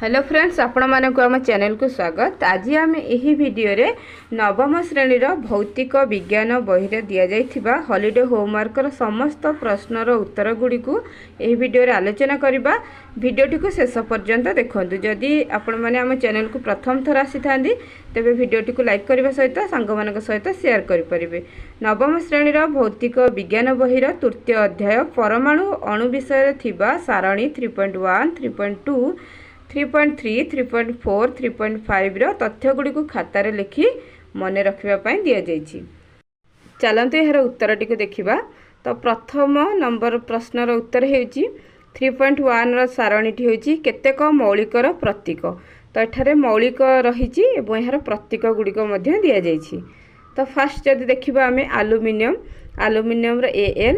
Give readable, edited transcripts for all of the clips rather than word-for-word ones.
Hello friends, आपण मानक आम चैनल को स्वागत। आज आम यही वीडियो रे नवम श्रेणी भौतिक विज्ञान बही दि जाइथिबा हॉलिडे होमवर्क समस्त प्रश्नर उत्तर गुड़ी को यही वीडियो रे आलोचना करबा। वीडियोटी को शेष पर्यंत देखंतु। जदि आपण माने आम चैनल को प्रथम थर आसी थांदी तेबे वीडियोटी को लाइक करबा सहित सांग मानक सहित शेयर करि परिबे। नवम श्रेणी भौतिक विज्ञान बही तृतीय अध्याय परमाणु अणु विषय थिबा सारणी 3.1 3.2 3.3 3.4 3.5 तथ्य गुड़ी को खातार लिखि मन रखा दि जाइए। चलते यार उत्तरटी को देखा। तो प्रथम नंबर प्रश्नर उत्तर हो 3.1 सारणीटी हूँ केतेक मौलिकर प्रतीक। तो एठारे मौलिक रही यार प्रतीक गुड़िक दि जाइए। तो फास्ट जदि देखा आम aluminium AL,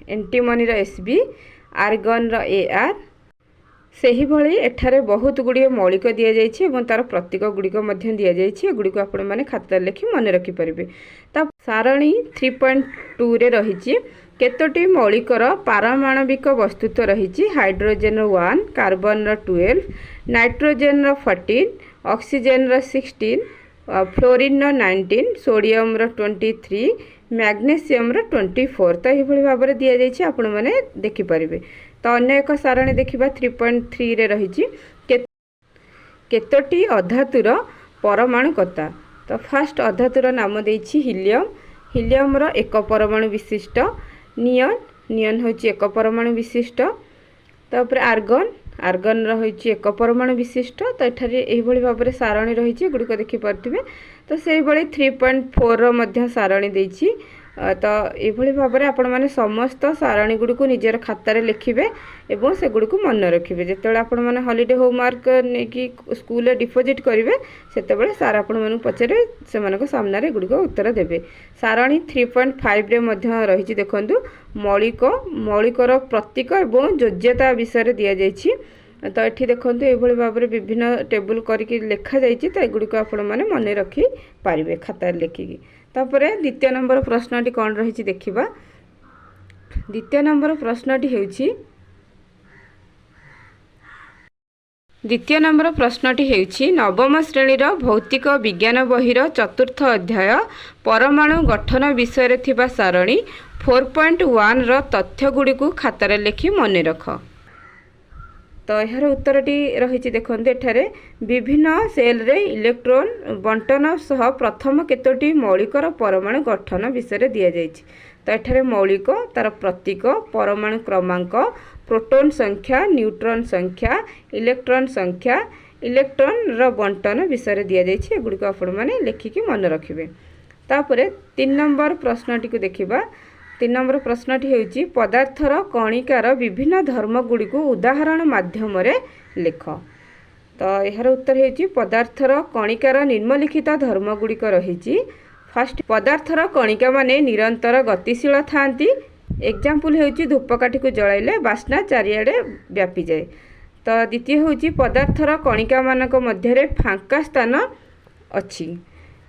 antimony SB, argon AR सही भली एठारे बहुत गुड़िए मौलिक दि जाइए तार प्रतीक गुड़िक दि जाइए। गुड़ी को आपण मैंने खाता लिखि मन रखिपारे। तो सारणी 3.2 रे रही केतोटी मौलिकर पारमाणविक वस्तुत्व रही hydrogen 1, carbon 12, nitrogen 14, oxygen 16, fluorine 19, sodium 23, magnesium 24। तो यह भाव में दि जाइए आपण मैंने देखिपारे। तो अन्य एक सारणी देखा 3.3 रे रही केतोटी अधातुर परमाणु कता। तो फास्ट अधातुर नाम देछि हीलियम। हीलियम एक परमाणु विशिष्ट। नियन हूँ एक परमाणु विशिष्ट। तापर आर्गन रही एक परमाणु विशिष्ट। तो ये भाव में सारणी रही गुड़िक देखिपे। तो से 3.4 सारणी देछि। तो ये भाव में आपण मैंने समस्त सारणी गुड़ी को निजर खातार लिखिबे एवं से गुड़ी को मन रखिबे। जिते आपण मैंने हॉलिडे होमवर्क नहीं स्कूल डिपोजिट करेंगे से सार आपण मैंने पचारे से सामने गुड़ी को उत्तर देवे। सारणी 3.5 रे रही देखु मौलिकर प्रतीक एवं योज्यता विषय दि जाइए। तो ये देखो ये भाव में विभिन्न टेबुल करके लिखा जाइए। तो एगुड़ी आपण मैंने मन रखी पारे खातार लिखिकी। तापर द्वितीय नंबर प्रश्नटी कौन रही देखा। द्वितीय नंबर प्रश्नटी होउछि नवम श्रेणीर भौतिक विज्ञान बहीर चतुर्थ अध्याय परमाणु गठन विषय थिबा सारणी 4.1 तथ्य गुड़ी को खातार लिखि मन रख। तो यार उत्तरटी रही देखो एठारे विभिन्न सेल रे इलेक्ट्रॉन बंटन सह प्रथम केतोटी मौलिकर परमाणु गठन विषय दि जाइए। तो एठारे मौलिक तार प्रतीक परमाणु क्रमांक प्रोटॉन संख्या न्यूट्रॉन संख्या इलेक्ट्रॉन संख्या इलेक्ट्रॉन रो बंटन विषय दि जाइए। गुड़ी को आपण मैंने लिखिकी मन रखिबे। तापर 3 नंबर प्रश्नटी को देखा। 3 नंबर प्रश्नटी होउछि पदार्थर कणिकार विभिन्न धर्म गुड़ी को उदाहरण माध्यम लिख। तो यार उत्तर होउछि पदार्थर कणिकार निम्नलिखित धर्म गुड़िक रही। फास्ट पदार्थर कणिका माने निरंतर गतिशील थांती। एग्जाम्पल होउछि धूपकाठी को जलाइले बास्ना चारिआडे व्यापी जाए। तो द्वितीय होउछि पदार्थर कणिका मानक मध्यरे फांका स्थान अछि।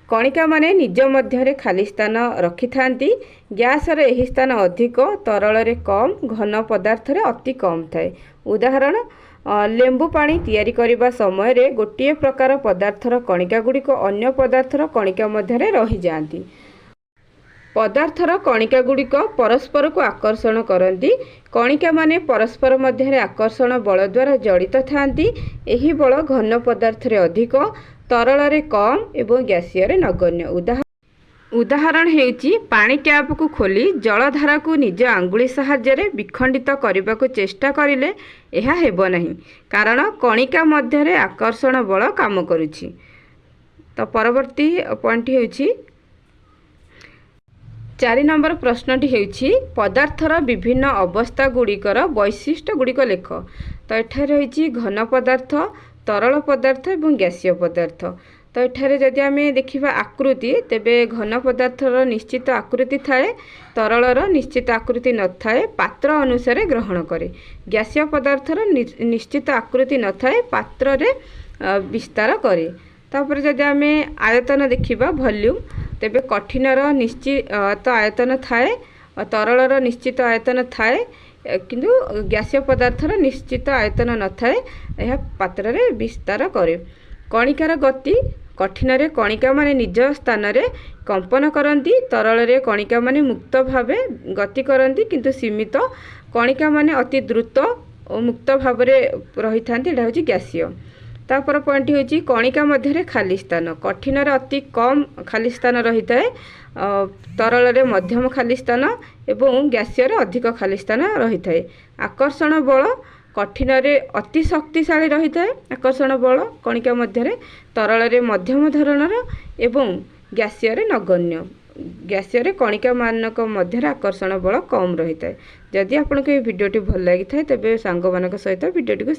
कणिका माने निज मध्य खाली स्थान रखि थांती। गैस रे एही स्थान अधिक, तरल रे कम, घन पदार्थ रे अति कम थाए। उदाहरण लेंबू पानी तैयारी करिबा समय रे गोटिए प्रकार पदार्थर कणिका गुड़ी को अन्य पदार्थर कणिका मध्य रही जाती। पदार्थर कणिका गुड़िक परस्पर को आकर्षण करती। कणिका माने परस्पर मध्य आकर्षण बल द्वारा जड़ित थांती। एही बल घन पदार्थ रे अधिक, तरल रे कम एवं गैसीय रे नगण्य। उदाहरण हेउची पानी टैप को खोली जलधारा को निज आंगुली सहायरे विखंडित करने को चेष्टा करिले यह हेबो नहीं, कारण कणिका मध्य आकर्षण बल काम करुछि। तो परवर्ती पॉइंट हेउची 4 नंबर प्रश्नटी हेउची पदार्थर विभिन्न अवस्था गुड़िकर वैशिष्ट्य गुड़िक लिख। तो एठारे रही घन पदार्थ, तरल पदार्थ एवं गैसीय पदार्थ। तो एठारे जदि आम देखा आकृति तेबे घन पदार्थर निश्चित आकृति थाए, तरलर निश्चित आकृति न थाए, पात्र अनुसार ग्रहण करे। गैसीय पदार्थर निश्चित आकृति न थाए, पात्र रे विस्तार करे। तापर जदि आम आयतन देखा वॉल्यूम तेबे कठिनर निश्चित आयतन थाए, तरलर निश्चित आयतन थाए, କିନ୍ତୁ ଗ୍ୟାସୀୟ ପଦାर्थର ନିଶ୍ଚିତ ଆୟତନ ନଥାଏ, ଏହା ପାତ୍ରରେ ବିସ୍ତାର କରେ। କଣିକାର ଗତି କଠିନରେ କଣିକାମାନେ ନିଜ ସ୍ଥାନରେ କମ୍ପନ କରନ୍ତି, ତରଳରେ କଣିକାମାନେ ମୁକ୍ତ ଭାବେ ଗତି କରନ୍ତି କିନ୍ତୁ ସୀମିତ କଣିକାମାନେ ଅତି ଦ୍ରୁତ ଓ ମୁକ୍ତ ଭାବରେ ରହିଥାନ୍ତି। ଏଇଟା ହେଉଛି ଗ୍ୟାସୀୟ। ତାପର ପଏଣ୍ଟ ହେଉଛି କଣିକା ମଧ୍ୟରେ ଖାଲି ସ୍ଥାନ। କଠିନରେ ଅତି କମ୍ ଖାଲି ସ୍ଥାନ ରହିଥାଏ, ତରଳରେ ମଧ୍ୟମ ଖାଲି ସ୍ଥାନ ଏବଂ ଗ୍ୟାସୀୟରେ ଅଧିକ ଖାଲି ସ୍ଥାନ ରହିଥାଏ। ଆକର୍ଷଣ ବଳ କଠିନରେ ଅତି ଶକ୍ତିଶାଳୀ ରହିଥାଏ, ଆକର୍ଷଣ ବଳ କଣିକା ମଧ୍ୟରେ, ତରଳରେ ମଧ୍ୟମ ଧରଣର ଏବଂ ଗ୍ୟାସୀୟରେ ନଗଣ୍ୟ। ଗ୍ୟାସୀୟରେ କଣିକାମାନଙ୍କ ମଧ୍ୟରେ ଆକର୍ଷଣ ବଳ କମ୍ ରହିଥାଏ। ଯଦି ଆପଣଙ୍କୁ ଏହି ଭିଡ଼ିଓଟି ଭଲ ଲାଗିଥାଏ ତେବେ ସାଙ୍ଗମାନଙ୍କ ସହିତ ଭିଡ଼ିଓଟିକୁ